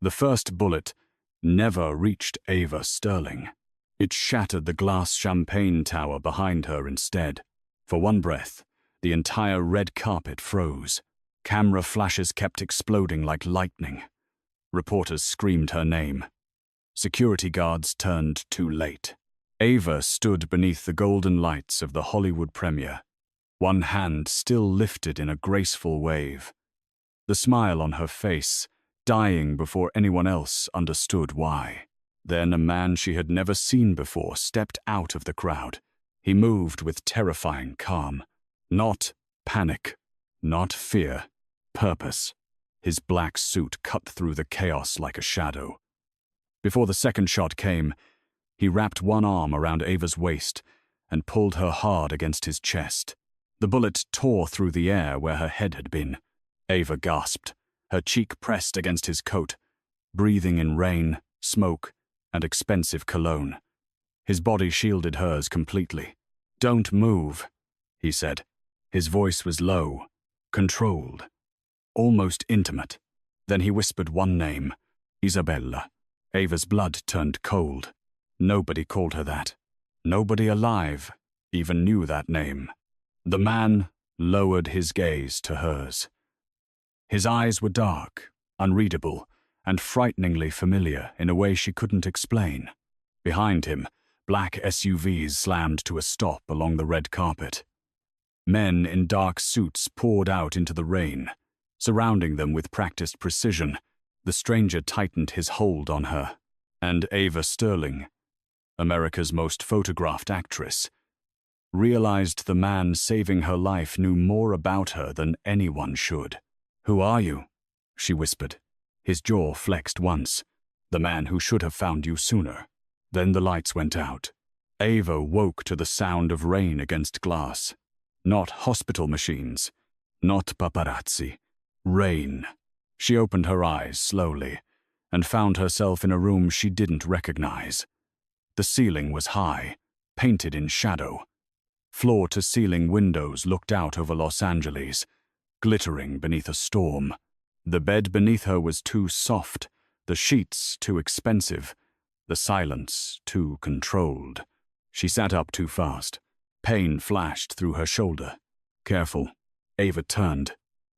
The first bullet never reached Ava Sterling. It shattered the glass champagne tower behind her instead. For one breath, the entire red carpet froze. Camera flashes kept exploding like lightning. Reporters screamed her name. Security guards turned too late. Ava stood beneath the golden lights of the Hollywood premiere, one hand still lifted in a graceful wave. The smile on her face dying before anyone else understood why. Then a man she had never seen before stepped out of the crowd. He moved with terrifying calm. Not panic, not fear, purpose. His black suit cut through the chaos like a shadow. Before the second shot came, he wrapped one arm around Ava's waist and pulled her hard against his chest. The bullet tore through the air where her head had been. Ava gasped, her cheek pressed against his coat, breathing in rain, smoke, and expensive cologne. His body shielded hers completely. "Don't move," he said. His voice was low, controlled, almost intimate. Then he whispered one name, Isabella. Ava's blood turned cold. Nobody called her that. Nobody alive even knew that name. The man lowered his gaze to hers. His eyes were dark, unreadable, and frighteningly familiar in a way she couldn't explain. Behind him, black SUVs slammed to a stop along the red carpet. Men in dark suits poured out into the rain, surrounding them with practiced precision. The stranger tightened his hold on her, and Ava Sterling, America's most photographed actress, realized the man saving her life knew more about her than anyone should. "Who are you?" she whispered. His jaw flexed once. "The man who should have found you sooner." Then the lights went out. Ava woke to the sound of rain against glass. Not hospital machines, not paparazzi. Rain. She opened her eyes slowly and found herself in a room she didn't recognize. The ceiling was high, painted in shadow. Floor-to-ceiling windows looked out over Los Angeles, glittering beneath a storm. The bed beneath her was too soft, the sheets too expensive, the silence too controlled. She sat up too fast. Pain flashed through her shoulder. Careful. Ava turned.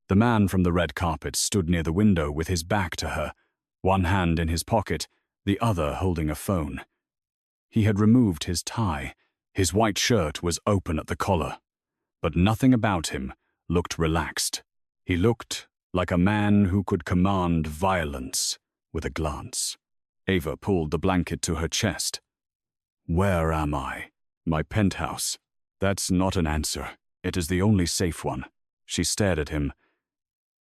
The man from the red carpet stood near the window with his back to her, one hand in his pocket, the other holding a phone. He had removed his tie. His white shirt was open at the collar. But nothing about him looked relaxed. He looked like a man who could command violence with a glance. Ava pulled the blanket to her chest. "Where am I?" "My penthouse." "That's not an answer. It is the only safe one." She stared at him.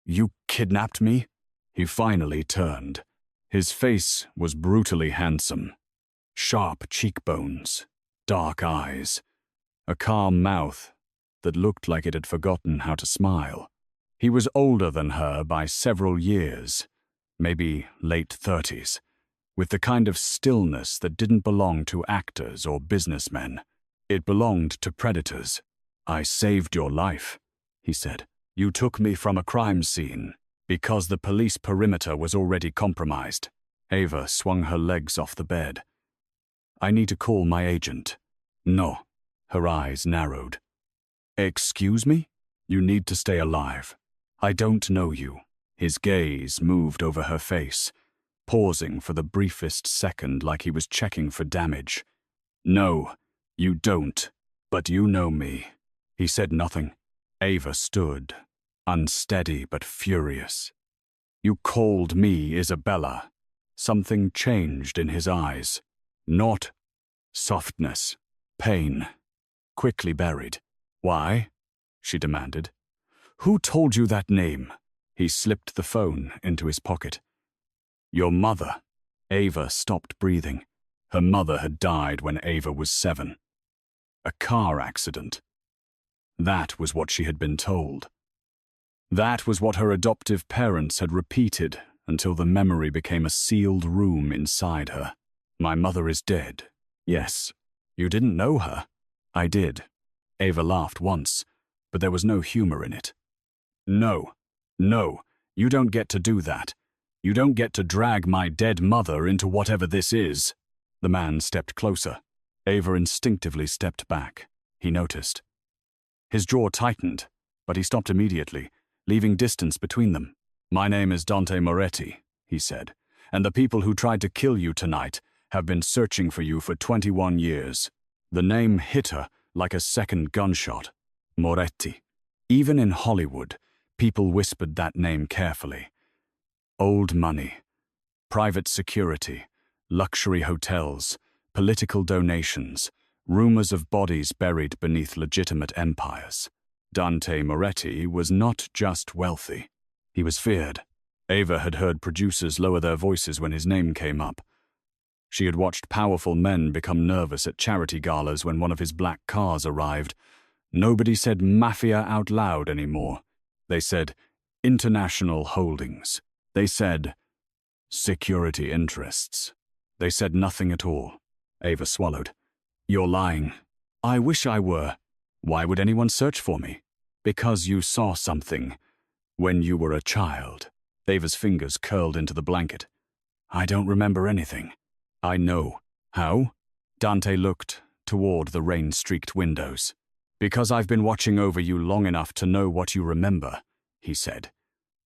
"You kidnapped me?" He finally turned. His face was brutally handsome. Sharp cheekbones, dark eyes, a calm mouth that looked like it had forgotten how to smile. He was older than her by several years, maybe late 30s, with the kind of stillness that didn't belong to actors or businessmen. It belonged to predators. "I saved your life," he said. "You took me from a crime scene because the police perimeter was already compromised." Ava swung her legs off the bed. "I need to call my agent." "No." Her eyes narrowed. "Excuse me? You need to stay alive. I don't know you." His gaze moved over her face, pausing for the briefest second like he was checking for damage. "No, you don't, but you know me." He said nothing. Ava stood, unsteady but furious. "You called me Isabella." Something changed in his eyes. Not softness, pain, quickly buried. "Why?" she demanded. "Who told you that name?" He slipped the phone into his pocket. "Your mother." Ava stopped breathing. Her mother had died when Ava was 7. A car accident. That was what she had been told. That was what her adoptive parents had repeated until the memory became a sealed room inside her. "My mother is dead." "Yes." "You didn't know her?" "I did." Ava laughed once, but there was no humor in it. "No, you don't get to do that. You don't get to drag my dead mother into whatever this is. The man stepped closer. Ava instinctively stepped back. He noticed. His jaw tightened, but he stopped immediately, leaving distance between them. My name is Dante Moretti, he said, and the people who tried to kill you tonight have been searching for you for 21 years. The name hit her like a second gunshot. Moretti. Even in Hollywood, people whispered that name carefully. Old money, private security, luxury hotels, political donations, rumors of bodies buried beneath legitimate empires. Dante Moretti was not just wealthy. He was feared. Ava had heard producers lower their voices when his name came up. She had watched powerful men become nervous at charity galas when one of his black cars arrived. Nobody said mafia out loud anymore. They said international holdings. They said security interests. They said nothing at all. Ava swallowed. You're lying. I wish I were. Why would anyone search for me? Because you saw something when you were a child. Ava's fingers curled into the blanket. I don't remember anything. I know. How? Dante looked toward the rain-streaked windows. Because I've been watching over you long enough to know what you remember, he said,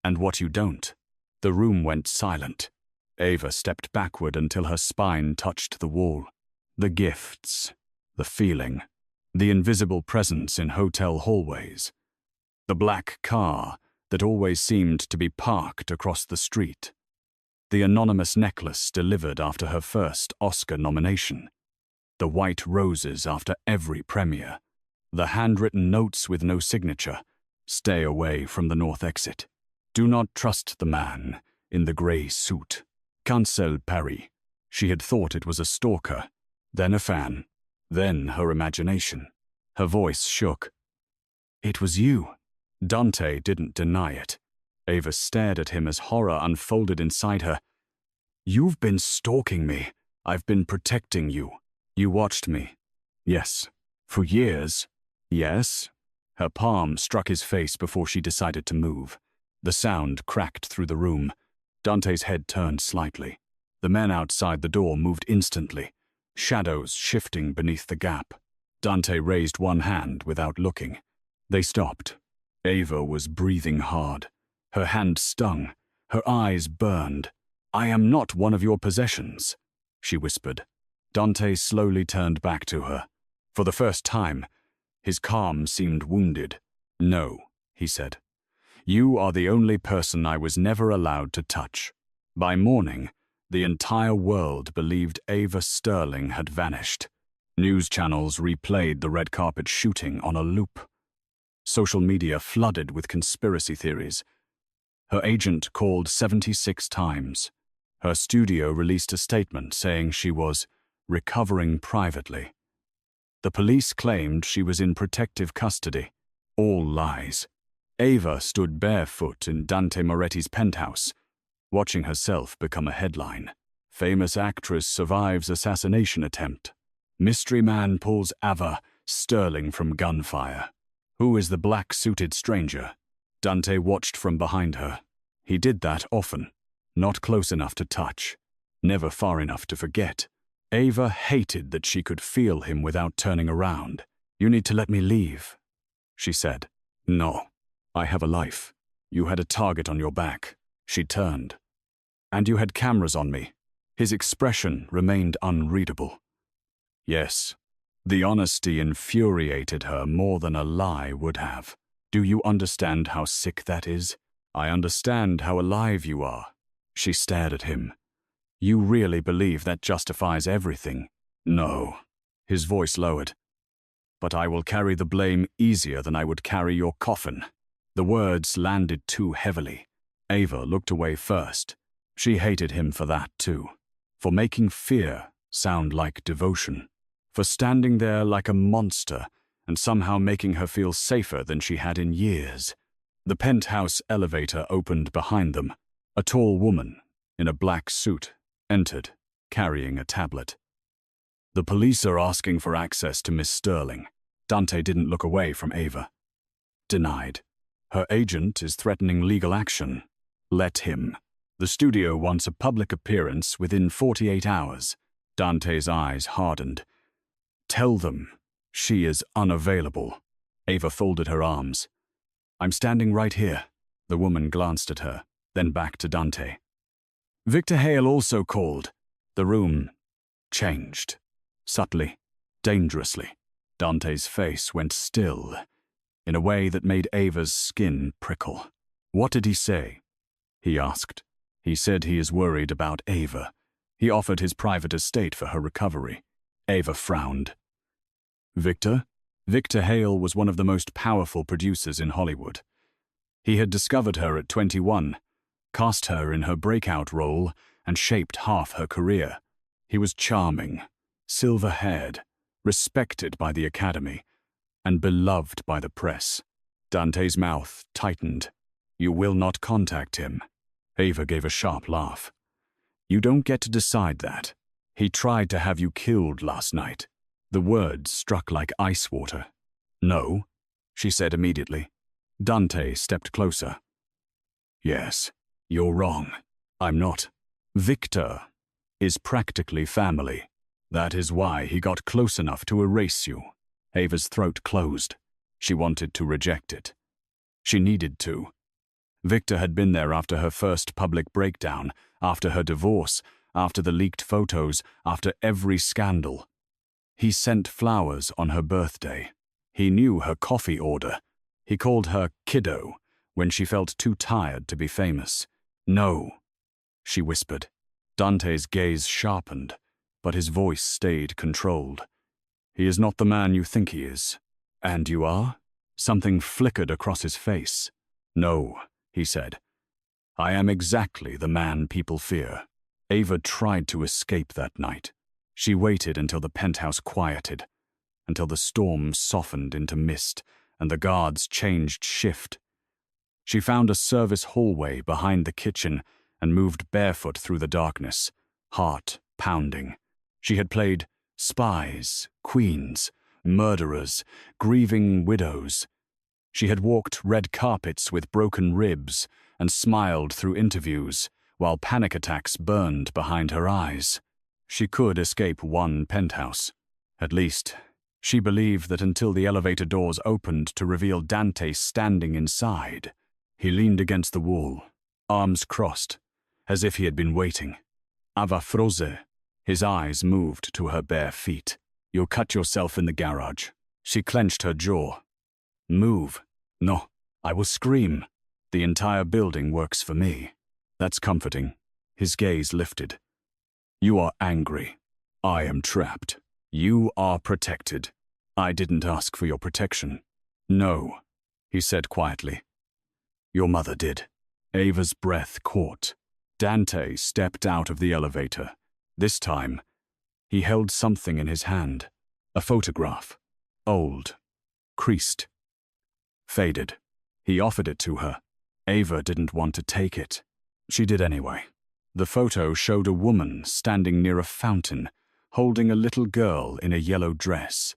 and what you don't. The room went silent. Ava stepped backward until her spine touched the wall. The gifts, the feeling, the invisible presence in hotel hallways. The black car that always seemed to be parked across the street. The anonymous necklace delivered after her first Oscar nomination. The white roses after every premiere. The handwritten notes with no signature. Stay away from the north exit. Do not trust the man in the grey suit. Cancel Paris. She had thought it was a stalker, then a fan, then her imagination. Her voice shook. It was you. Dante didn't deny it. Ava stared at him as horror unfolded inside her. You've been stalking me. I've been protecting you. You watched me. Yes. For years. Yes. Her palm struck his face before she decided to move. The sound cracked through the room. Dante's head turned slightly. The men outside the door moved instantly, shadows shifting beneath the gap. Dante raised one hand without looking. They stopped. Ava was breathing hard. Her hand stung. Her eyes burned. I am not one of your possessions, she whispered. Dante slowly turned back to her. For the first time, his calm seemed wounded. No, he said. You are the only person I was never allowed to touch. By morning, the entire world believed Ava Sterling had vanished. News channels replayed the red carpet shooting on a loop. Social media flooded with conspiracy theories. Her agent called 76 times. Her studio released a statement saying she was recovering privately. The police claimed she was in protective custody. All lies. Ava stood barefoot in Dante Moretti's penthouse, watching herself become a headline. Famous actress survives assassination attempt. Mystery man pulls Ava Sterling from gunfire. Who is the black-suited stranger? Dante watched from behind her. He did that often. Not close enough to touch. Never far enough to forget. Ava hated that she could feel him without turning around. You need to let me leave, she said. No. I have a life. You had a target on your back. She turned. And you had cameras on me. His expression remained unreadable. Yes. The honesty infuriated her more than a lie would have. Do you understand how sick that is? I understand how alive you are. She stared at him. You really believe that justifies everything? No. His voice lowered. But I will carry the blame easier than I would carry your coffin. The words landed too heavily. Ava looked away first. She hated him for that too. For making fear sound like devotion. For standing there like a monster and somehow making her feel safer than she had in years. The penthouse elevator opened behind them. A tall woman in a black suit entered, carrying a tablet. The police are asking for access to Miss Sterling. Dante didn't look away from Ava. Denied. Her agent is threatening legal action. Let him. The studio wants a public appearance within 48 hours. Dante's eyes hardened. Tell them she is unavailable. Ava folded her arms. I'm standing right here. The woman glanced at her, then back to Dante. Victor Hale also called. The room changed. Subtly, dangerously. Dante's face went still, in a way that made Ava's skin prickle. What did he say? He asked. He said he is worried about Ava. He offered his private estate for her recovery. Ava frowned. Victor? Victor Hale was one of the most powerful producers in Hollywood. He had discovered her at 21, cast her in her breakout role, and shaped half her career. He was charming, silver-haired, respected by the Academy, and beloved by the press. Dante's mouth tightened. You will not contact him. Ava gave a sharp laugh. You don't get to decide that. He tried to have you killed last night. The words struck like ice water. No, she said immediately. Dante stepped closer. Yes, you're wrong. I'm not. Victor is practically family. That is why he got close enough to erase you. Ava's throat closed. She wanted to reject it. She needed to. Victor had been there after her first public breakdown, after her divorce, after the leaked photos, after every scandal. He sent flowers on her birthday. He knew her coffee order. He called her kiddo when she felt too tired to be famous. No, she whispered. Dante's gaze sharpened, but his voice stayed controlled. He is not the man you think he is. And you are? Something flickered across his face. No, he said. I am exactly the man people fear. Ava tried to escape that night. She waited until the penthouse quieted, until the storm softened into mist and the guards changed shift. She found a service hallway behind the kitchen and moved barefoot through the darkness, heart pounding. She had played spies, queens, murderers, grieving widows. She had walked red carpets with broken ribs and smiled through interviews while panic attacks burned behind her eyes. She could escape one penthouse. At least, she believed that until the elevator doors opened to reveal Dante standing inside. He leaned against the wall, arms crossed, as if he had been waiting. Ava froze. His eyes moved to her bare feet. You'll cut yourself in the garage. She clenched her jaw. Move. No, I will scream. The entire building works for me. That's comforting. His gaze lifted. You are angry. I am trapped. You are protected. I didn't ask for your protection. No, he said quietly. Your mother did. Ava's breath caught. Dante stepped out of the elevator. This time, he held something in his hand. A photograph. Old. Creased. Faded. He offered it to her. Ava didn't want to take it. She did anyway. The photo showed a woman standing near a fountain, holding a little girl in a yellow dress.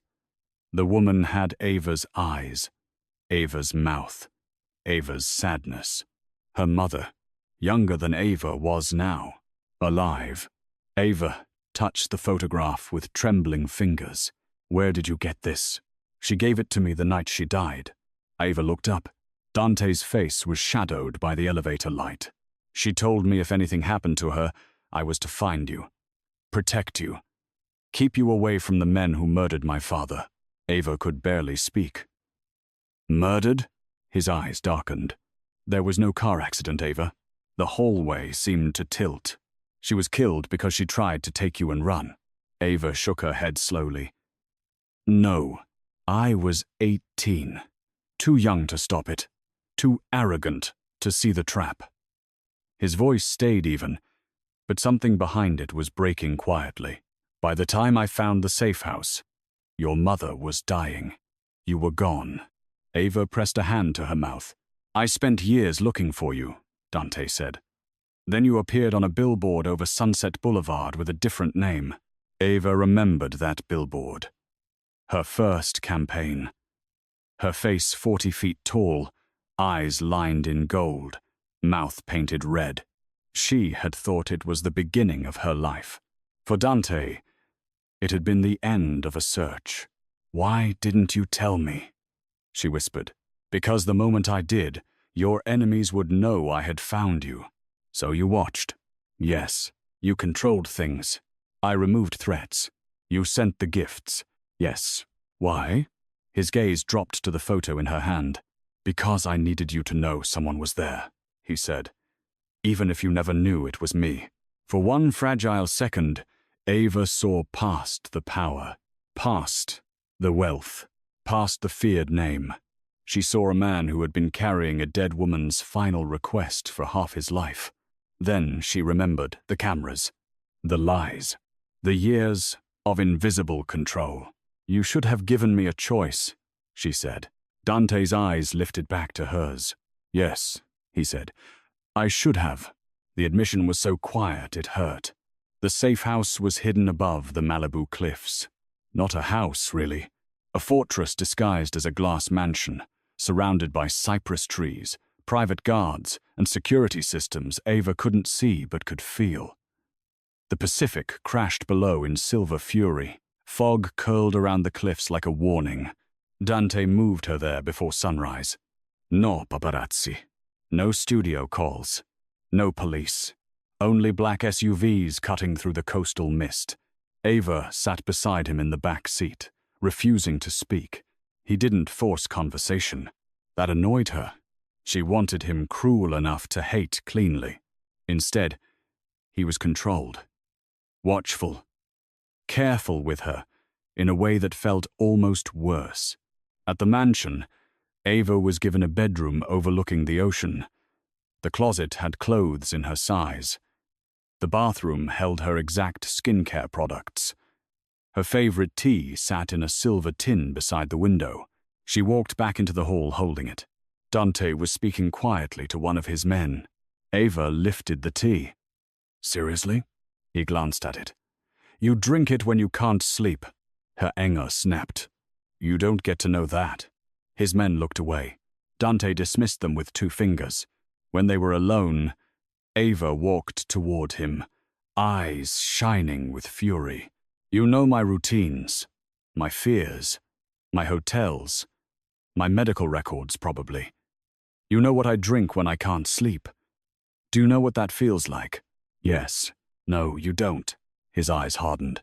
The woman had Ava's eyes, Ava's mouth, Ava's sadness. Her mother, younger than Ava was now, alive. Ava touched the photograph with trembling fingers. Where did you get this? She gave it to me the night she died. Ava looked up. Dante's face was shadowed by the elevator light. She told me if anything happened to her, I was to find you, protect you, keep you away from the men who murdered my father. Ava could barely speak. Murdered? His eyes darkened. There was no car accident, Ava. The hallway seemed to tilt. She was killed because she tried to take you and run. Ava shook her head slowly. No, I was 18. Too young to stop it. Too arrogant to see the trap. His voice stayed even, but something behind it was breaking quietly. By the time I found the safe house, your mother was dying. You were gone. Ava pressed a hand to her mouth. I spent years looking for you, Dante said. Then you appeared on a billboard over Sunset Boulevard with a different name. Ava remembered that billboard. Her first campaign. Her face 40 feet tall, eyes lined in gold, mouth painted red. She had thought it was the beginning of her life. For Dante, it had been the end of a search. "Why didn't you tell me?" she whispered. "Because the moment I did, your enemies would know I had found you. So you watched. Yes, you controlled things. I removed threats. You sent the gifts. Yes. Why?" His gaze dropped to the photo in her hand. "Because I needed you to know someone was there," he said. "Even if you never knew it was me." For one fragile second, Ava saw past the power, past the wealth, past the feared name. She saw a man who had been carrying a dead woman's final request for half his life. Then she remembered the cameras, the lies, the years of invisible control. "You should have given me a choice," she said. Dante's eyes lifted back to hers. "Yes," he said. "I should have." The admission was so quiet it hurt. The safe house was hidden above the Malibu cliffs. Not a house, really. A fortress disguised as a glass mansion, surrounded by cypress trees, private guards, and security systems Ava couldn't see but could feel. The Pacific crashed below in silver fury. Fog curled around the cliffs like a warning. Dante moved her there before sunrise. No paparazzi. No studio calls. No police. Only black SUVs cutting through the coastal mist. Ava sat beside him in the back seat, refusing to speak. He didn't force conversation. That annoyed her. She wanted him cruel enough to hate cleanly. Instead, he was controlled. Watchful. Careful with her, in a way that felt almost worse. At the mansion, Ava was given a bedroom overlooking the ocean. The closet had clothes in her size. The bathroom held her exact skincare products. Her favorite tea sat in a silver tin beside the window. She walked back into the hall holding it. Dante was speaking quietly to one of his men. Ava lifted the tea. "Seriously?" He glanced at it. "You drink it when you can't sleep." Her anger snapped. "You don't get to know that." His men looked away. Dante dismissed them with 2 fingers. When they were alone, Ava walked toward him, eyes shining with fury. "You know my routines, my fears, my hotels, my medical records, probably. You know what I drink when I can't sleep. Do you know what that feels like?" "Yes." "No, you don't." His eyes hardened.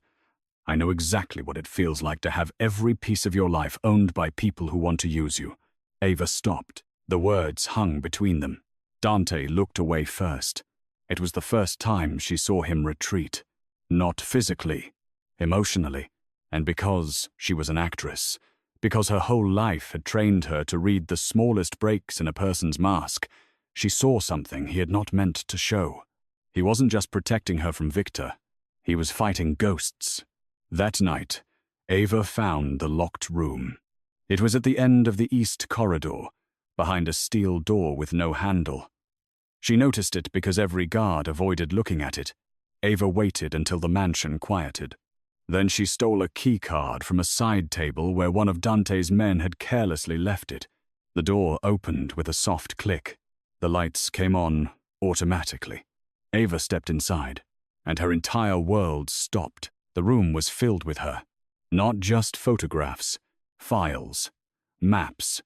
"I know exactly what it feels like to have every piece of your life owned by people who want to use you." Ava stopped. The words hung between them. Dante looked away first. It was the first time she saw him retreat. Not physically, emotionally, and because she was an actress, because her whole life had trained her to read the smallest breaks in a person's mask, she saw something he had not meant to show. He wasn't just protecting her from Victor. He was fighting ghosts. That night, Ava found the locked room. It was at the end of the east corridor, behind a steel door with no handle. She noticed it because every guard avoided looking at it. Ava waited until the mansion quieted. Then she stole a key card from a side table where one of Dante's men had carelessly left it. The door opened with a soft click. The lights came on automatically. Ava stepped inside, and her entire world stopped. The room was filled with her. Not just photographs, files, maps,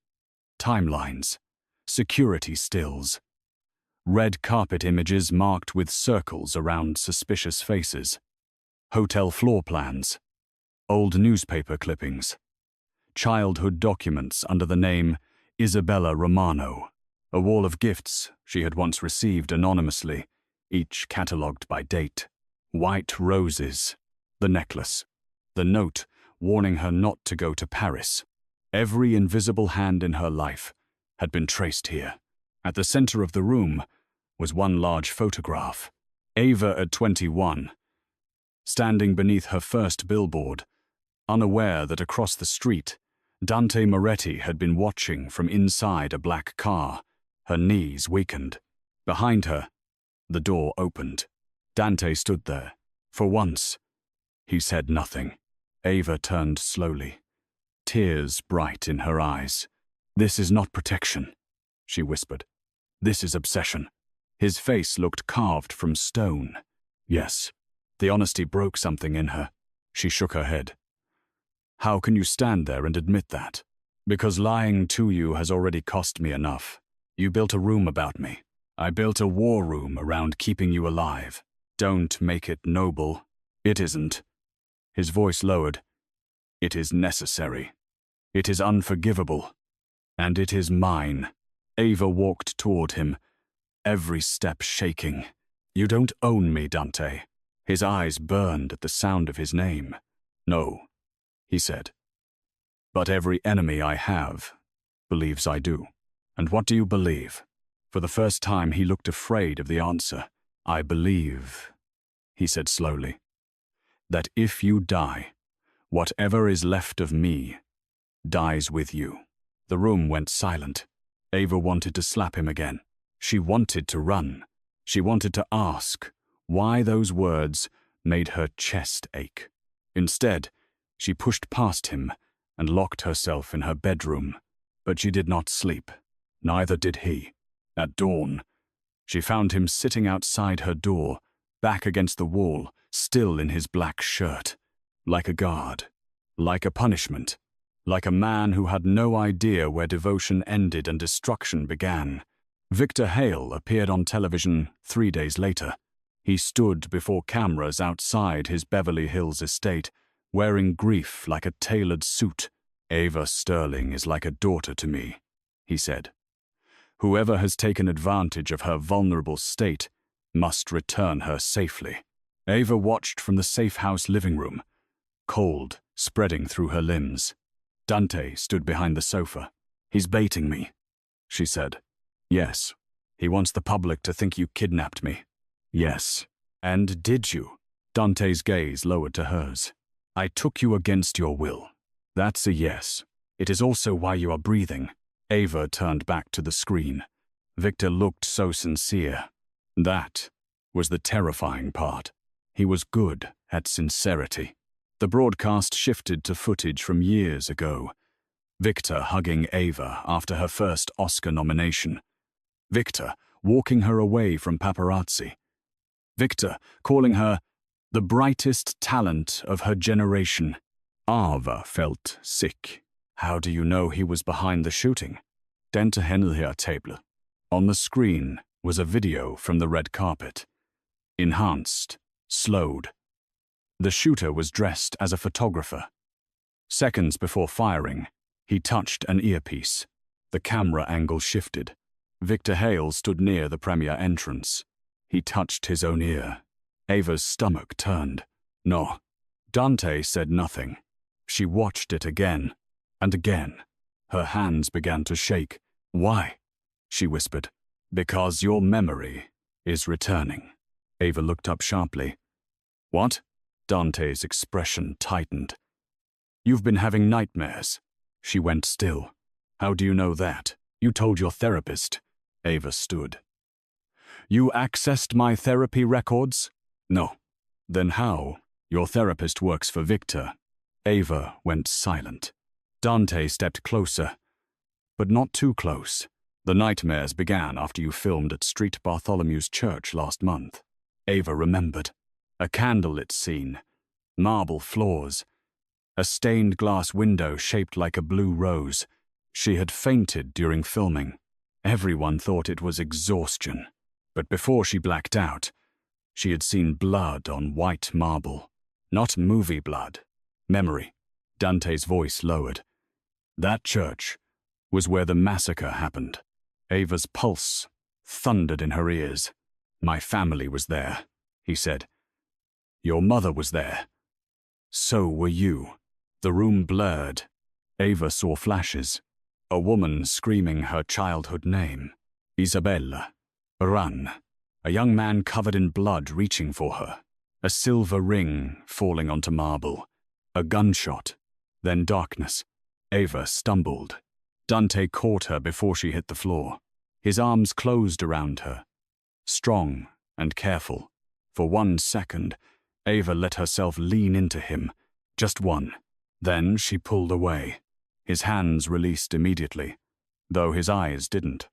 timelines, security stills. Red carpet images marked with circles around suspicious faces. Hotel floor plans. Old newspaper clippings. Childhood documents under the name Isabella Romano. A wall of gifts she had once received anonymously, each catalogued by date. White roses. The necklace. The note warning her not to go to Paris. Every invisible hand in her life had been traced here. At the center of the room was one large photograph. Ava at 21, standing beneath her first billboard, unaware that across the street, Dante Moretti had been watching from inside a black car, her knees weakened. Behind her, the door opened. Dante stood there. For once, he said nothing. Ava turned slowly, tears bright in her eyes. "This is not protection," she whispered. "This is obsession." His face looked carved from stone. Yes. The honesty broke something in her. She shook her head. How can you stand there and admit that? Because lying to you has already cost me enough. You built a room about me. I built a war room around keeping you alive. Don't make it noble. It isn't. His voice lowered. It is necessary. It is unforgivable. And it is mine. Ava walked toward him, every step shaking. You don't own me, Dante. His eyes burned at the sound of his name. No, he said. But every enemy I have believes I do. And what do you believe? For the first time, he looked afraid of the answer. I believe, he said slowly, that if you die, whatever is left of me dies with you. The room went silent. Ava wanted to slap him again. She wanted to run. She wanted to ask why those words made her chest ache. Instead, she pushed past him and locked herself in her bedroom. But she did not sleep. Neither did he. At dawn, she found him sitting outside her door, back against the wall, still in his black shirt. Like a guard. Like a punishment. Like a man who had no idea where devotion ended and destruction began. Victor Hale appeared on television 3 days later. He stood before cameras outside his Beverly Hills estate, wearing grief like a tailored suit. Ava Sterling is like a daughter to me, he said. Whoever has taken advantage of her vulnerable state must return her safely. Ava watched from the safe house living room, cold spreading through her limbs. Dante stood behind the sofa. He's baiting me, she said. Yes. He wants the public to think you kidnapped me. Yes. And did you? Dante's gaze lowered to hers. I took you against your will. That's a yes. It is also why you are breathing. Ava turned back to the screen. Victor looked so sincere. That was the terrifying part. He was good at sincerity. The broadcast shifted to footage from years ago. Victor hugging Ava after her first Oscar nomination. Victor walking her away from paparazzi. Victor calling her the brightest talent of her generation. Ava felt sick. How do you know he was behind the shooting? Dente Henrier table. On the screen was a video from the red carpet. Enhanced, slowed. The shooter was dressed as a photographer. Seconds before firing, he touched an earpiece. The camera angle shifted. Victor Hale stood near the premiere entrance. He touched his own ear. Ava's stomach turned. No. Dante said nothing. She watched it again and again. Her hands began to shake. Why? She whispered. Because your memory is returning. Ava looked up sharply. What? Dante's expression tightened. You've been having nightmares. She went still. How do you know that? You told your therapist. Ava stood. You accessed my therapy records? No. Then how? Your therapist works for Victor. Ava went silent. Dante stepped closer, but not too close. The nightmares began after you filmed at St. Bartholomew's Church last month. Ava remembered. A candlelit scene, marble floors, a stained glass window shaped like a blue rose. She had fainted during filming. Everyone thought it was exhaustion. But before she blacked out, she had seen blood on white marble. Not movie blood. Memory. Dante's voice lowered. That church was where the massacre happened. Ava's pulse thundered in her ears. My family was there, he said. Your mother was there. So were you. The room blurred. Ava saw flashes. A woman screaming her childhood name. Isabella. Run. A young man covered in blood reaching for her. A silver ring falling onto marble. A gunshot. Then darkness. Ava stumbled. Dante caught her before she hit the floor. His arms closed around her. Strong and careful. For 1 second, Ava let herself lean into him. Just one. Then she pulled away. His hands released immediately, though his eyes didn't.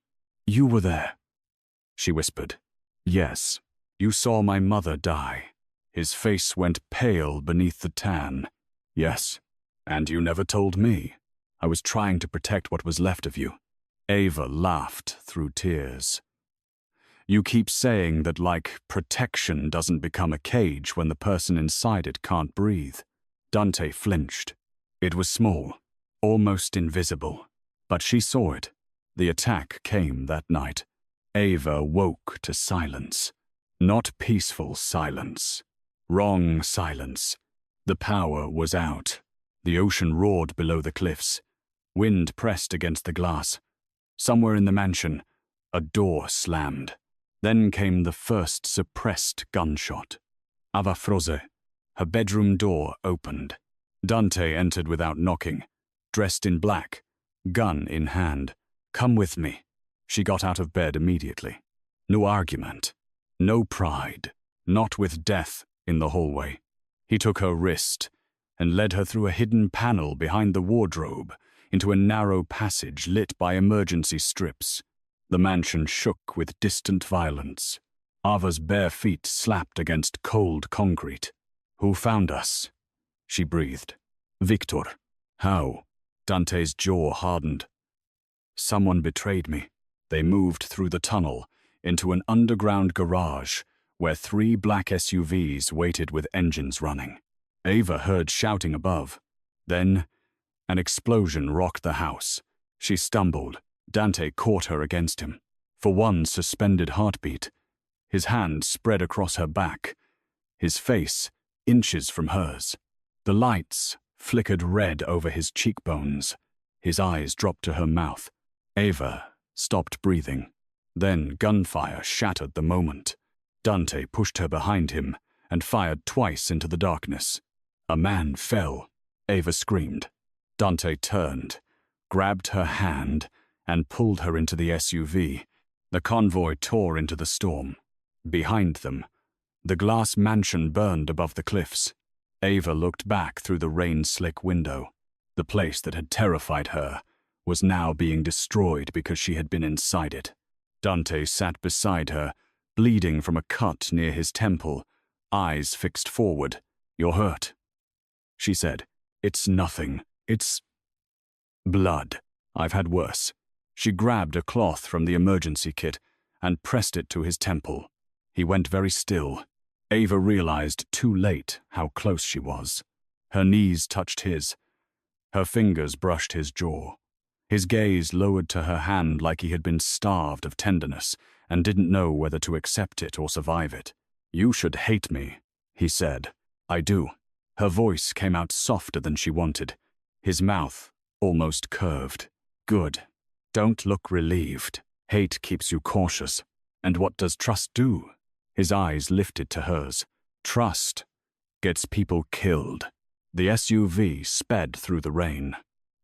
You were there, she whispered. Yes, you saw my mother die. His face went pale beneath the tan. Yes, and you never told me. I was trying to protect what was left of you. Ava laughed through tears. You keep saying that, like, protection doesn't become a cage when the person inside it can't breathe. Dante flinched. It was small, almost invisible, but she saw it. The attack came that night. Ava woke to silence. Not peaceful silence. Wrong silence. The power was out. The ocean roared below the cliffs. Wind pressed against the glass. Somewhere in the mansion, a door slammed. Then came the first suppressed gunshot. Ava froze. Her bedroom door opened. Dante entered without knocking, dressed in black, gun in hand. Come with me. She got out of bed immediately. No argument. No pride. Not with death in the hallway. He took her wrist and led her through a hidden panel behind the wardrobe into a narrow passage lit by emergency strips. The mansion shook with distant violence. Ava's bare feet slapped against cold concrete. Who found us? She breathed. Victor. How? Dante's jaw hardened. Someone betrayed me. They moved through the tunnel into an underground garage where 3 black SUVs waited with engines running. Ava heard shouting above. Then, an explosion rocked the house. She stumbled. Dante caught her against him. For one suspended heartbeat, his hand spread across her back, his face inches from hers. The lights flickered red over his cheekbones. His eyes dropped to her mouth. Ava stopped breathing. Then gunfire shattered the moment. Dante pushed her behind him and fired twice into the darkness. A man fell. Ava screamed. Dante turned, grabbed her hand, and pulled her into the SUV. The convoy tore into the storm. Behind them, the glass mansion burned above the cliffs. Ava looked back through the rain-slick window. The place that had terrified her was now being destroyed because she had been inside it. Dante sat beside her, bleeding from a cut near his temple, eyes fixed forward. You're hurt, she said. It's nothing. It's blood. I've had worse. She grabbed a cloth from the emergency kit and pressed it to his temple. He went very still. Ava realized too late how close she was. Her knees touched his. Her fingers brushed his jaw. His gaze lowered to her hand like he had been starved of tenderness and didn't know whether to accept it or survive it. You should hate me, he said. I do. Her voice came out softer than she wanted. His mouth almost curved. Good. Don't look relieved. Hate keeps you cautious. And what does trust do? His eyes lifted to hers. Trust gets people killed. The SUV sped through the rain.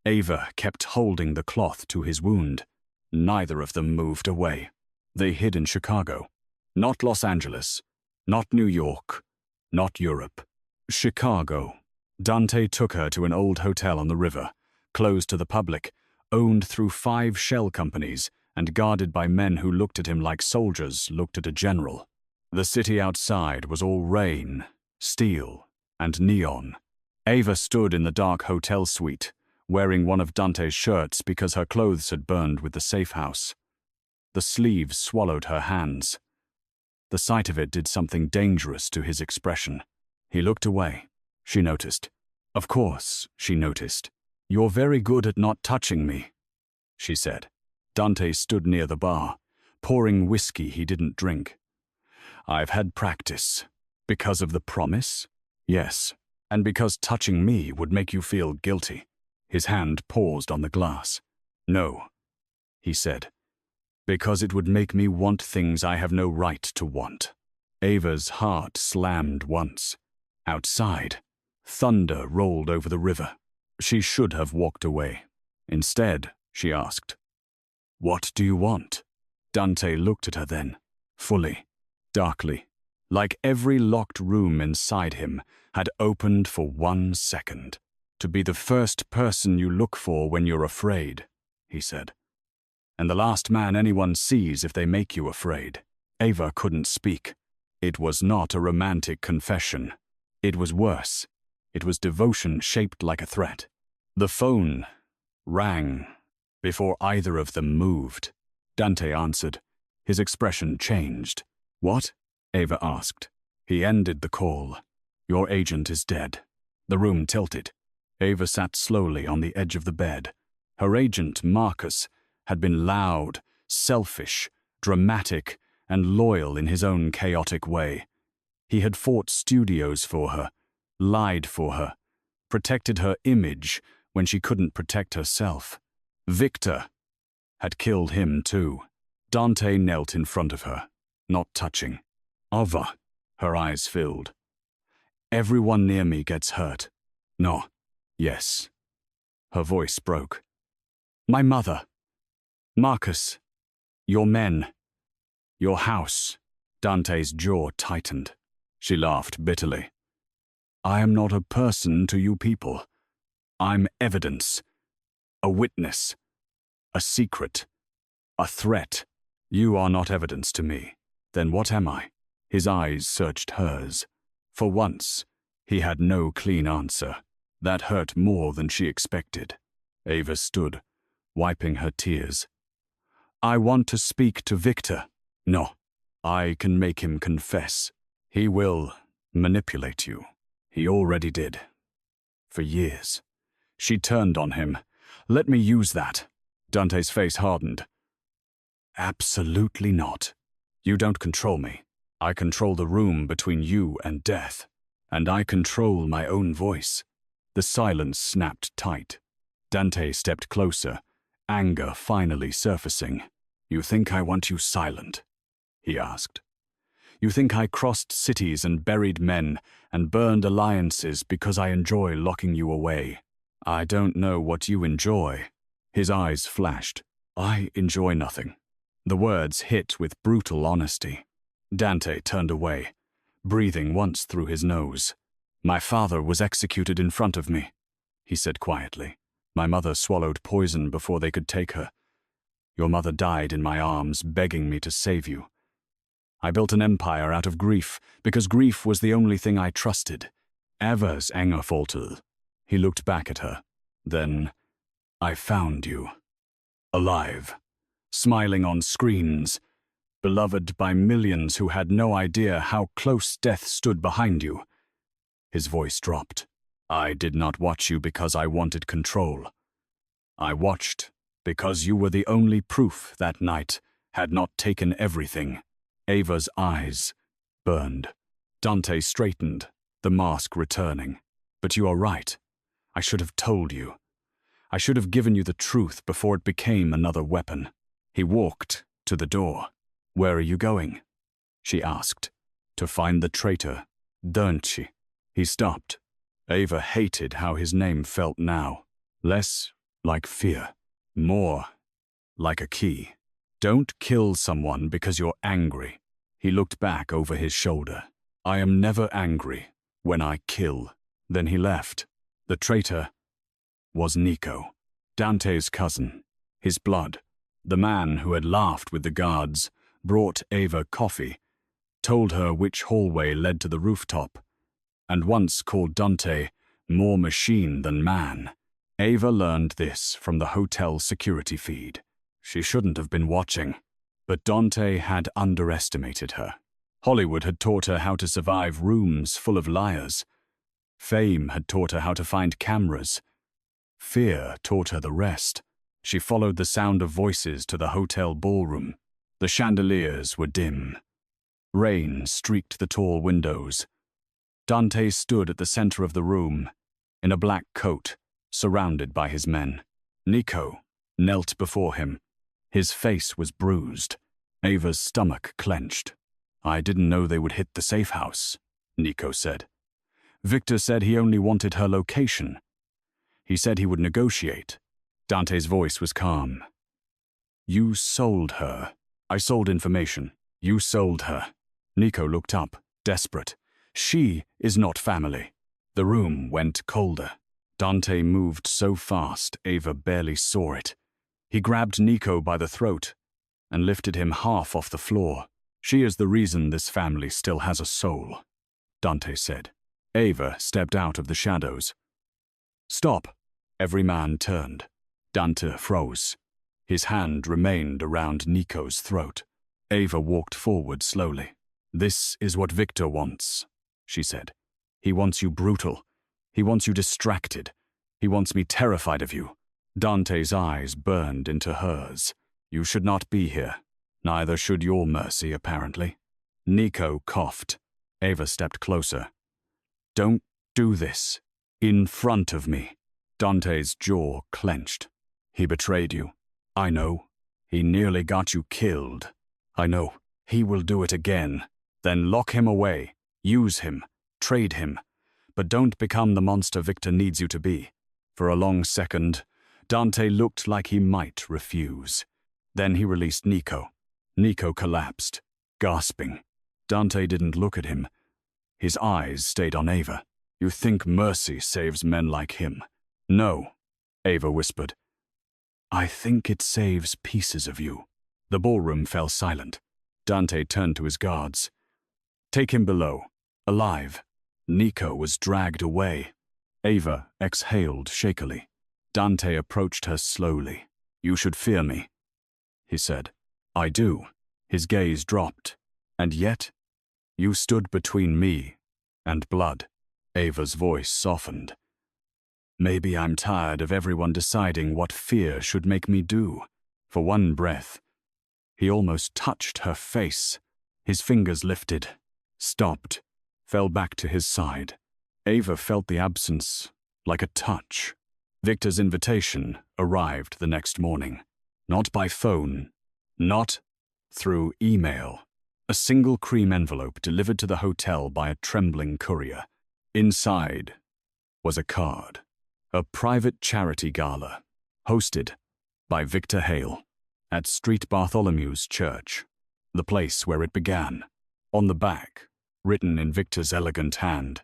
Ava kept holding the cloth to his wound. Neither of them moved away. They hid in Chicago. Not Los Angeles. Not New York. Not Europe. Chicago. Dante took her to an old hotel on the river, closed to the public, owned through 5 shell companies, and guarded by men who looked at him like soldiers looked at a general. The city outside was all rain, steel, and neon. Ava stood in the dark hotel suite, wearing one of Dante's shirts because her clothes had burned with the safe house. The sleeves swallowed her hands. The sight of it did something dangerous to his expression. He looked away. She noticed. Of course, she noticed. You're very good at not touching me, she said. Dante stood near the bar, pouring whiskey he didn't drink. I've had practice. Because of the promise? Yes. And because touching me would make you feel guilty. His hand paused on the glass. No, he said. Because it would make me want things I have no right to want. Ava's heart slammed once. Outside, thunder rolled over the river. She should have walked away. Instead, she asked, What do you want? Dante looked at her then, fully, darkly, like every locked room inside him had opened for 1 second. To be the first person you look for when you're afraid, he said. And the last man anyone sees if they make you afraid. Ava couldn't speak. It was not a romantic confession. It was worse. It was devotion shaped like a threat. The phone rang before either of them moved. Dante answered. His expression changed. "What?" Ava asked. He ended the call. "Your agent is dead." The room tilted. Ava sat slowly on the edge of the bed. Her agent, Marcus, had been loud, selfish, dramatic, and loyal in his own chaotic way. He had fought studios for her, lied for her, protected her image when she couldn't protect herself. Victor had killed him too. Dante knelt in front of her, not touching. "Ava," her eyes filled. "Everyone near me gets hurt." "No." "Yes." Her voice broke. "My mother. Marcus. Your men. Your house." Dante's jaw tightened. She laughed bitterly. "I am not a person to you people. I'm evidence. A witness. A secret. A threat. You are not evidence to me. Then what am I?" His eyes searched hers. For once, he had no clean answer. That hurt more than she expected. Ava stood, wiping her tears. "I want to speak to Victor." "No. I can make him confess. He will manipulate you. He already did. For years." She turned on him. "Let me use that." Dante's face hardened. "Absolutely not. You don't control me. I control the room between you and death. And I control my own voice." The silence snapped tight. Dante stepped closer, anger finally surfacing. "You think I want you silent?" he asked. "You think I crossed cities and buried men and burned alliances because I enjoy locking you away? I don't know what you enjoy." His eyes flashed. "I enjoy nothing." The words hit with brutal honesty. Dante turned away, breathing once through his nose. "My father was executed in front of me," he said quietly. "My mother swallowed poison before they could take her. Your mother died in my arms, begging me to save you. I built an empire out of grief, because grief was the only thing I trusted. Ava's Engerfoltel." He looked back at her. "Then I found you. Alive. Smiling on screens. Beloved by millions who had no idea how close death stood behind you." His voice dropped. "I did not watch you because I wanted control. I watched because you were the only proof that night had not taken everything." Ava's eyes burned. Dante straightened, the mask returning. "But you are right. I should have told you. I should have given you the truth before it became another weapon." He walked to the door. "Where are you going?" she asked. "To find the traitor, don't she?" He stopped. Ava hated how his name felt now. Less like fear, more like a key. "Don't kill someone because you're angry." He looked back over his shoulder. "I am never angry when I kill." Then he left. The traitor was Nico, Dante's cousin, his blood. The man who had laughed with the guards, brought Ava coffee, told her which hallway led to the rooftop, and once called Dante more machine than man. Ava learned this from the hotel security feed. She shouldn't have been watching, but Dante had underestimated her. Hollywood had taught her how to survive rooms full of liars. Fame had taught her how to find cameras. Fear taught her the rest. She followed the sound of voices to the hotel ballroom. The chandeliers were dim. Rain streaked the tall windows. Dante stood at the center of the room, in a black coat, surrounded by his men. Nico knelt before him. His face was bruised. Ava's stomach clenched. "I didn't know they would hit the safe house," Nico said. "Victor said he only wanted her location. He said he would negotiate." Dante's voice was calm. "You sold her." "I sold information. You sold her." Nico looked up, desperate. "She is not family." The room went colder. Dante moved so fast, Ava barely saw it. He grabbed Nico by the throat and lifted him half off the floor. She is the reason this family still has a soul, Dante said. Ava stepped out of the shadows. Stop! Every man turned. Dante froze. His hand remained around Nico's throat. Ava walked forward slowly. This is what Victor wants, she said. He wants you brutal. He wants you distracted. He wants me terrified of you. Dante's eyes burned into hers. You should not be here. Neither should your mercy, apparently. Nico coughed. Ava stepped closer. Don't do this. In front of me. Dante's jaw clenched. He betrayed you. I know. He nearly got you killed. I know. He will do it again. Then lock him away. Use him. Trade him. But don't become the monster Victor needs you to be. For a long second, Dante looked like he might refuse. Then he released Nico. Nico collapsed, gasping. Dante didn't look at him. His eyes stayed on Ava. You think mercy saves men like him? No, Ava whispered. I think it saves pieces of you. The ballroom fell silent. Dante turned to his guards. Take him below, alive. Nico was dragged away. Ava exhaled shakily. Dante approached her slowly. You should fear me, he said. I do. His gaze dropped. And yet, you stood between me and blood. Ava's voice softened. Maybe I'm tired of everyone deciding what fear should make me do. For one breath, he almost touched her face. His fingers lifted, stopped, fell back to his side. Ava felt the absence like a touch. Victor's invitation arrived the next morning. Not by phone, not through email. A single cream envelope delivered to the hotel by a trembling courier. Inside was a card. A private charity gala, hosted by Victor Hale, at St. Bartholomew's Church, the place where it began. On the back, written in Victor's elegant hand,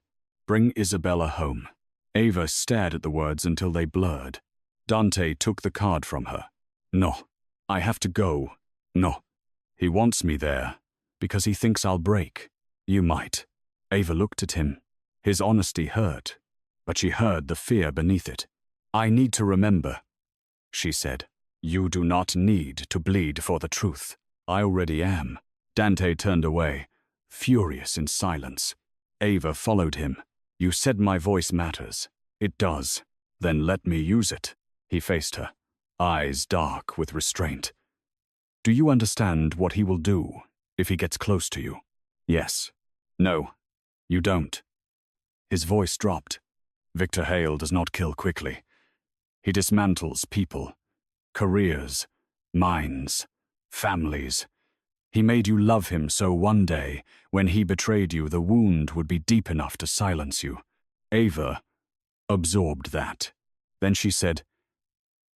Bring Isabella home. Ava stared at the words until they blurred. Dante took the card from her. No, I have to go. No. He wants me there, because he thinks I'll break. You might. Ava looked at him. His honesty hurt, but she heard the fear beneath it. I need to remember, she said. You do not need to bleed for the truth. I already am. Dante turned away, furious in silence. Ava followed him. You said my voice matters. It does. Then let me use it. He faced her, eyes dark with restraint. Do you understand what he will do if he gets close to you? Yes. No, you don't. His voice dropped. Victor Hale does not kill quickly. He dismantles people, careers, minds, families. He made you love him so one day, when he betrayed you, the wound would be deep enough to silence you. Ava absorbed that. Then she said,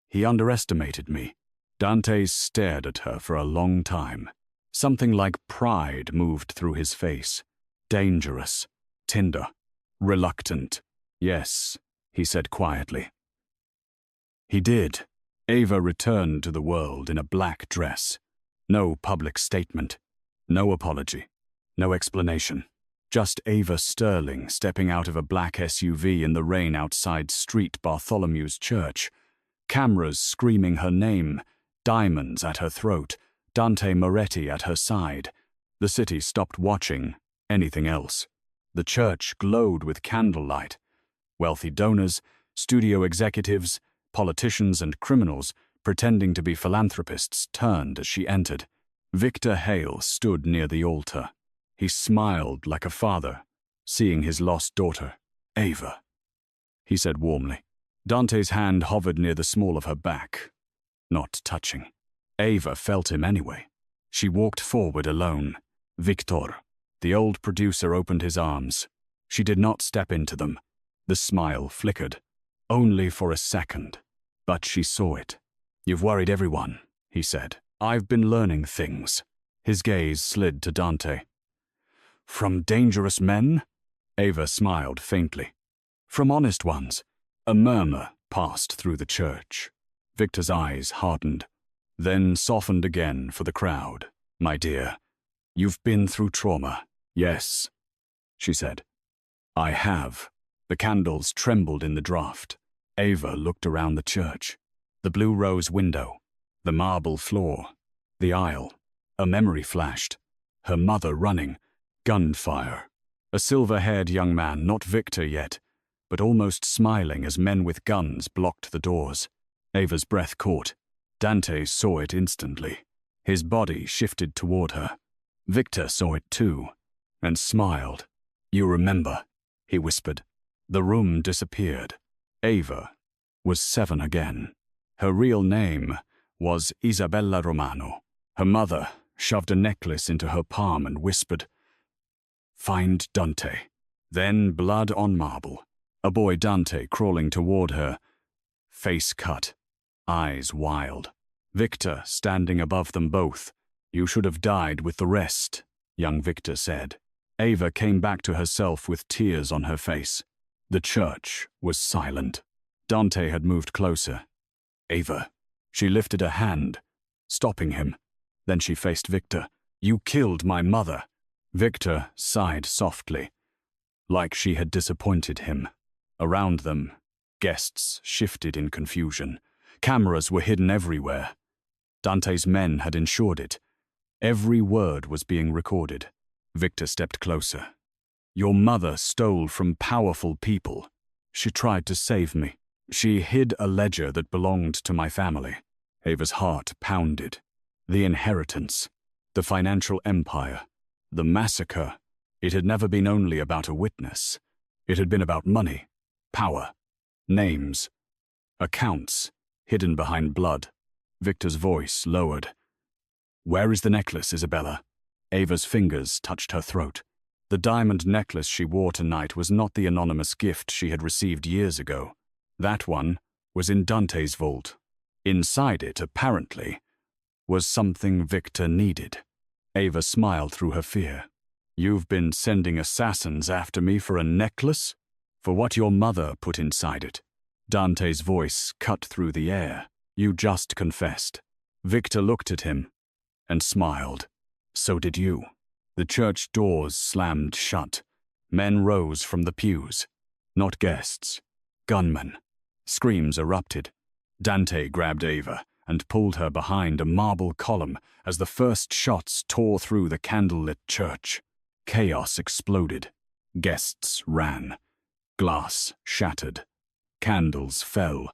He underestimated me. Dante stared at her for a long time. Something like pride moved through his face. Dangerous, tender, reluctant. Yes, he said quietly. He did. Ava returned to the world in a black dress. No public statement, no apology, no explanation. Just Ava Sterling stepping out of a black SUV in the rain outside St. Bartholomew's Church. Cameras screaming her name, diamonds at her throat, Dante Moretti at her side. The city stopped watching anything else. The church glowed with candlelight. Wealthy donors, studio executives, politicians and criminals pretending to be philanthropists turned as she entered. Victor Hale stood near the altar. He smiled like a father, seeing his lost daughter. Ava, he said warmly. Dante's hand hovered near the small of her back, not touching. Ava felt him anyway. She walked forward alone. Victor. The old producer opened his arms. She did not step into them. The smile flickered. Only for a second. But she saw it. You've worried everyone, he said. I've been learning things. His gaze slid to Dante. From dangerous men? Ava smiled faintly. From honest ones. A murmur passed through the church. Victor's eyes hardened, then softened again for the crowd. My dear, You've been through trauma. Yes, she said. I have. The candles trembled in the draught. Ava looked around the church. The blue rose window, the marble floor, the aisle. A memory flashed. Her mother running. Gunfire. A silver-haired young man, not Victor yet, but almost smiling as men with guns blocked the doors. Ava's breath caught. Dante saw it instantly. His body shifted toward her. Victor saw it too, and smiled. You remember, he whispered. The room disappeared. Ava was 7 again. Her real name was Isabella Romano. Her mother shoved a necklace into her palm and whispered, "Find Dante." Then blood on marble. A boy Dante crawling toward her, face cut, eyes wild. Victor standing above them both. You should have died with the rest, young Victor said. Ava came back to herself with tears on her face. The church was silent. Dante had moved closer. Ava. She lifted a hand, stopping him. Then she faced Victor. You killed my mother. Victor sighed softly, like she had disappointed him. Around them, guests shifted in confusion. Cameras were hidden everywhere. Dante's men had ensured it. Every word was being recorded. Victor stepped closer. Your mother stole from powerful people. She tried to save me. She hid a ledger that belonged to my family. Ava's heart pounded. The inheritance, the financial empire, the massacre. It had never been only about a witness. It had been about money, power, names, accounts hidden behind blood. Victor's voice lowered. Where is the necklace, Isabella? Ava's fingers touched her throat. The diamond necklace she wore tonight was not the anonymous gift she had received years ago. That one was in Dante's vault. Inside it, apparently, was something Victor needed. Ava smiled through her fear. You've been sending assassins after me for a necklace? For what your mother put inside it. Dante's voice cut through the air. You just confessed. Victor looked at him and smiled. So did you. The church doors slammed shut. Men rose from the pews. Not guests. Gunmen. Screams erupted. Dante grabbed Ava and pulled her behind a marble column as the first shots tore through the candlelit church. Chaos exploded. Guests ran. Glass shattered. Candles fell.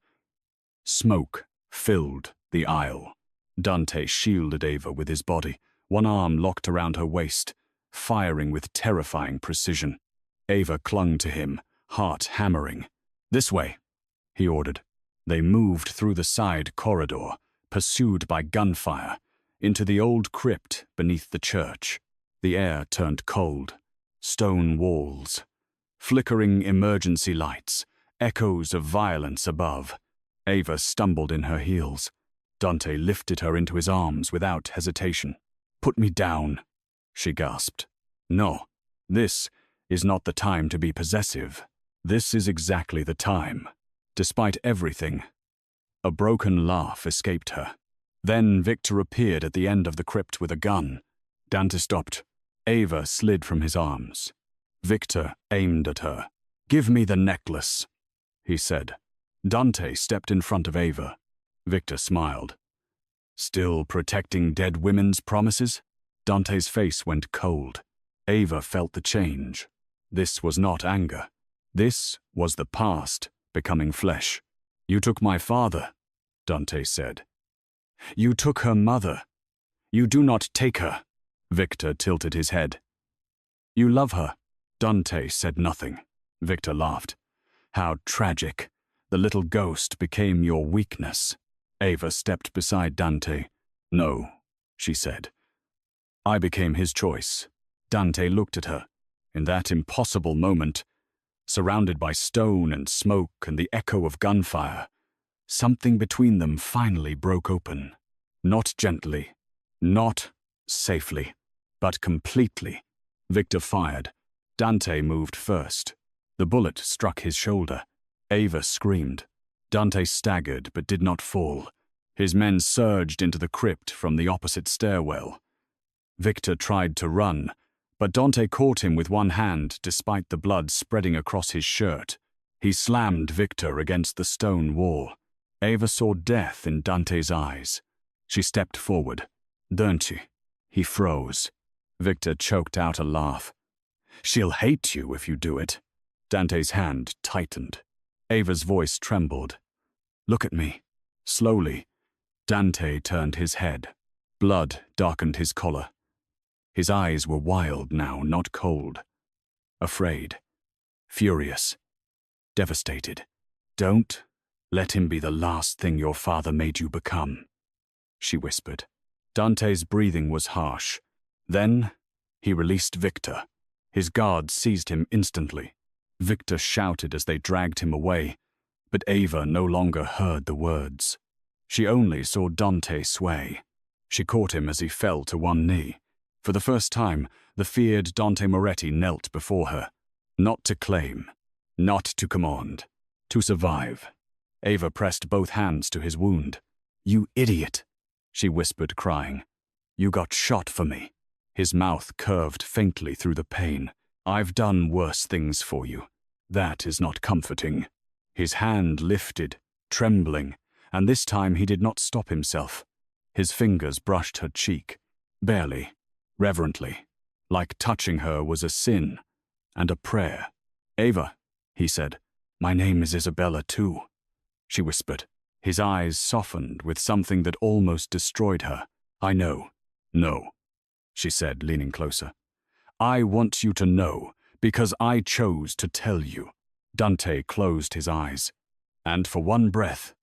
Smoke filled the aisle. Dante shielded Ava with his body, one arm locked around her waist, firing with terrifying precision. Ava clung to him, heart hammering. This way, he ordered. They moved through the side corridor, pursued by gunfire, into the old crypt beneath the church. The air turned cold. Stone walls. Flickering emergency lights. Echoes of violence above. Ava stumbled in her heels. Dante lifted her into his arms without hesitation. Put me down, she gasped. No, this is not the time to be possessive. This is exactly the time. Despite everything, a broken laugh escaped her. Then Victor appeared at the end of the crypt with a gun. Dante stopped. Ava slid from his arms. Victor aimed at her. Give me the necklace, he said. Dante stepped in front of Ava. Victor smiled. Still protecting dead women's promises? Dante's face went cold. Ava felt the change. This was not anger. This was the past becoming flesh. You took my father, Dante said. You took her mother. You do not take her. Victor tilted his head. You love her. Dante said nothing. Victor laughed. How tragic. The little ghost became your weakness. Ava stepped beside Dante. No, she said. I became his choice. Dante looked at her. In that impossible moment, surrounded by stone and smoke and the echo of gunfire, something between them finally broke open. Not gently, not safely, but completely. Victor fired. Dante moved first. The bullet struck his shoulder. Ava screamed. Dante staggered but did not fall. His men surged into the crypt from the opposite stairwell. Victor tried to run, but Dante caught him with one hand despite the blood spreading across his shirt. He slammed Victor against the stone wall. Ava saw death in Dante's eyes. She stepped forward. "Don't you?" He froze. Victor choked out a laugh. "She'll hate you if you do it." Dante's hand tightened. Ava's voice trembled. "Look at me." Slowly, Dante turned his head. Blood darkened his collar. His eyes were wild now, not cold. Afraid. Furious. Devastated. "Don't let him be the last thing your father made you become," she whispered. Dante's breathing was harsh. Then he released Victor. His guards seized him instantly. Victor shouted as they dragged him away, but Ava no longer heard the words. She only saw Dante sway. She caught him as he fell to one knee. For the first time, the feared Dante Moretti knelt before her. Not to claim, not to command, to survive. Ava pressed both hands to his wound. "You idiot," she whispered, crying. "You got shot for me." His mouth curved faintly through the pain. "I've done worse things for you. That is not comforting." His hand lifted, trembling, and this time he did not stop himself. His fingers brushed her cheek, barely, reverently, like touching her was a sin and a prayer. "Ava," he said. "My name is Isabella too," she whispered. His eyes softened with something that almost destroyed her. "I know." "No," she said, leaning closer. "I want you to know, because I chose to tell you." Dante closed his eyes, and for one breath,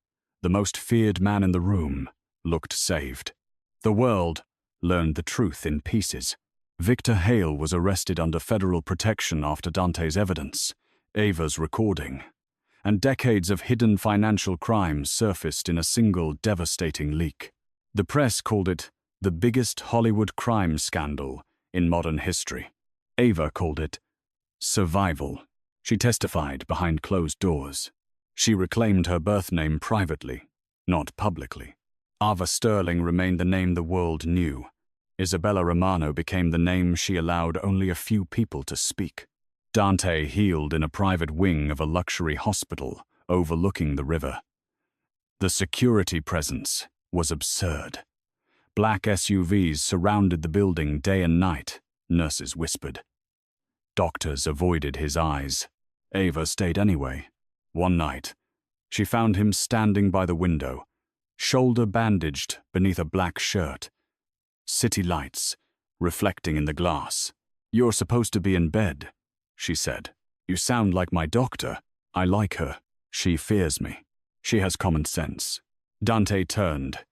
the most feared man in the room looked saved. The world learned the truth in pieces. Victor Hale was arrested under federal protection after Dante's evidence, Ava's recording, and decades of hidden financial crimes surfaced in a single devastating leak. The press called it the biggest Hollywood crime scandal in modern history. Ava called it survival. She testified behind closed doors. She reclaimed her birth name privately, not publicly. Ava Sterling remained the name the world knew. Isabella Romano became the name she allowed only a few people to speak. Dante healed in a private wing of a luxury hospital overlooking the river. The security presence was absurd. Black SUVs surrounded the building day and night, nurses whispered. Doctors avoided his eyes. Ava stayed anyway. One night, she found him standing by the window, shoulder bandaged beneath a black shirt. City lights, reflecting in the glass. "You're supposed to be in bed," she said. "You sound like my doctor. I like her. She fears me. She has common sense." Dante turned,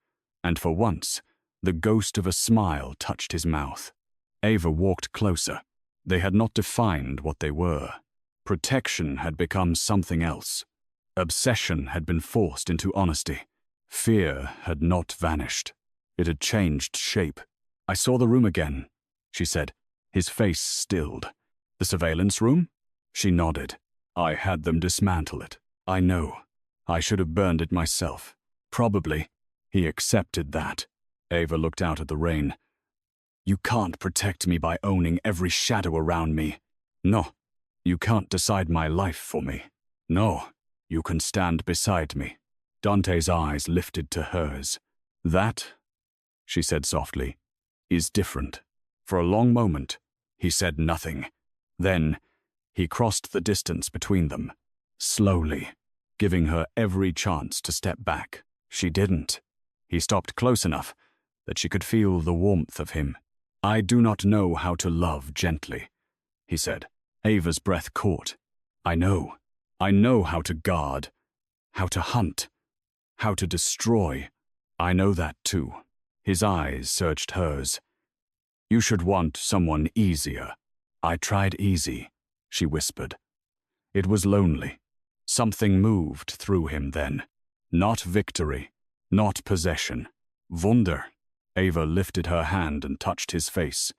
and for once, the ghost of a smile touched his mouth. Ava walked closer. They had not defined what they were. Protection had become something else. Obsession had been forced into honesty. Fear had not vanished. It had changed shape. "I saw the room again," she said. His face stilled. "The surveillance room?" She nodded. "I had them dismantle it. I know. I should have burned it myself. Probably." He accepted that. Ava looked out at the rain. "You can't protect me by owning every shadow around me. No. You can't decide my life for me. No. You can stand beside me." Dante's eyes lifted to hers. "That," she said softly, "is different." For a long moment, he said nothing. Then, he crossed the distance between them, slowly, giving her every chance to step back. She didn't. He stopped close enough that she could feel the warmth of him. "I do not know how to love gently," he said. Ava's breath caught. I know how to guard, how to hunt, how to destroy. I know that too." His eyes searched hers. "You should want someone easier." "I tried easy," she whispered. It was lonely. Something moved through him then. Not victory, not possession. Wunder. Ava lifted her hand and touched his face,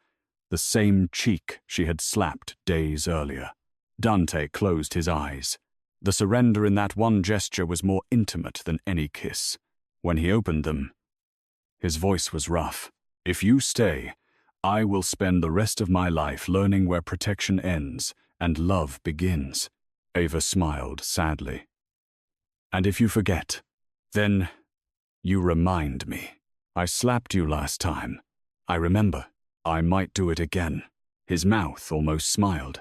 the same cheek she had slapped days earlier. Dante closed his eyes. The surrender in that one gesture was more intimate than any kiss. When he opened them, his voice was rough. "If you stay, I will spend the rest of my life learning where protection ends and love begins. Ava smiled sadly. And if you forget, then you remind me. I slapped you last time. I remember. I might do it again. His mouth almost smiled.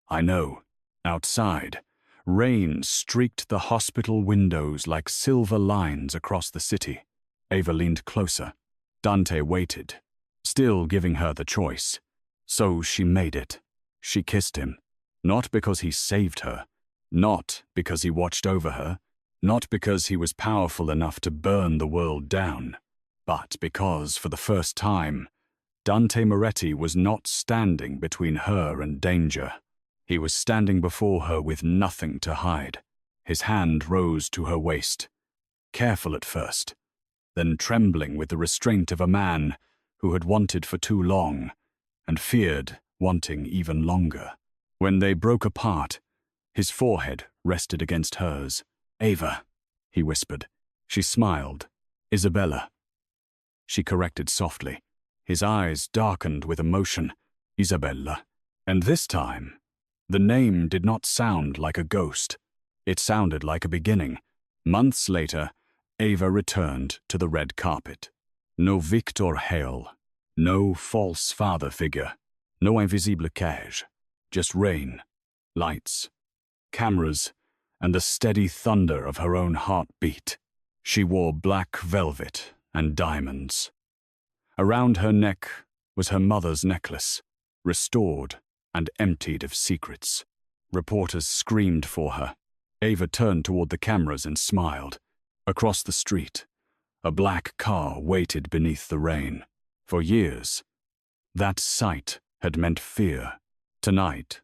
I know. Outside, rain streaked the hospital windows like silver lines across the city. Ava leaned closer. Dante waited, still giving her the choice. So she made it. She kissed him. Not because he saved her. Not because he watched over her. Not because he was powerful enough to burn the world down. But because, for the first time, Dante Moretti was not standing between her and danger. He was standing before her with nothing to hide. His hand rose to her waist, careful at first, then trembling with the restraint of a man who had wanted for too long and feared wanting even longer. When they broke apart, his forehead rested against hers. Ava, he whispered. She smiled. Isabella. She corrected softly. His eyes darkened with emotion. Isabella. And this time, the name did not sound like a ghost. It sounded like a beginning. Months later, Ava returned to the red carpet. No Victor Hale. No false father figure. No invisible cage. Just rain, lights, cameras, and the steady thunder of her own heartbeat. She wore black velvet and diamonds. Around her neck was her mother's necklace, restored and emptied of secrets. Reporters screamed for her. Ava turned toward the cameras and smiled. Across the street, a black car waited beneath the rain. For years, that sight had meant fear. Tonight,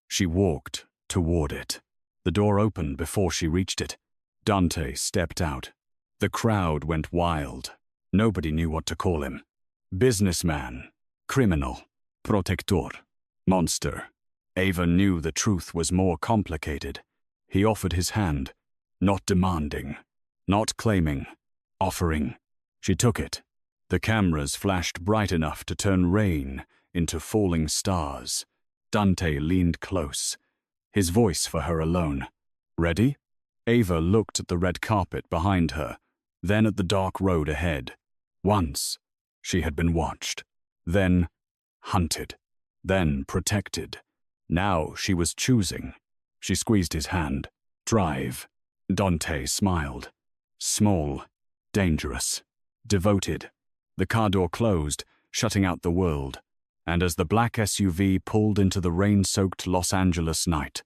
she walked toward it. The door opened before she reached it. Dante stepped out. The crowd went wild. Nobody knew what to call him. Businessman, criminal, protector, monster. Ava knew the truth was more complicated. He offered his hand, not demanding, not claiming, offering. She took it. The cameras flashed bright enough to turn rain into falling stars. Dante leaned close, his voice for her alone. Ready? Ava looked at the red carpet behind her, then at the dark road ahead. Once, she had been watched, then hunted, then protected. Now she was choosing. She squeezed his hand. Drive. Dante smiled. Small, dangerous, devoted. The car door closed, shutting out the world, and as the black SUV pulled into the rain-soaked Los Angeles night,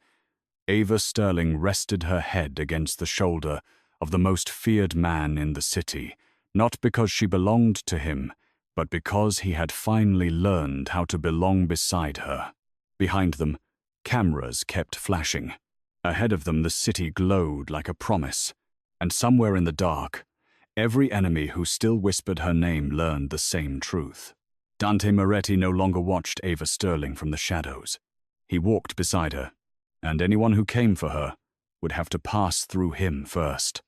Ava Sterling rested her head against the shoulder of the most feared man in the city, not because she belonged to him, but because he had finally learned how to belong beside her. Behind them, cameras kept flashing. Ahead of them, the city glowed like a promise, and somewhere in the dark, every enemy who still whispered her name learned the same truth. Dante Moretti no longer watched Ava Sterling from the shadows. He walked beside her, and anyone who came for her would have to pass through him first.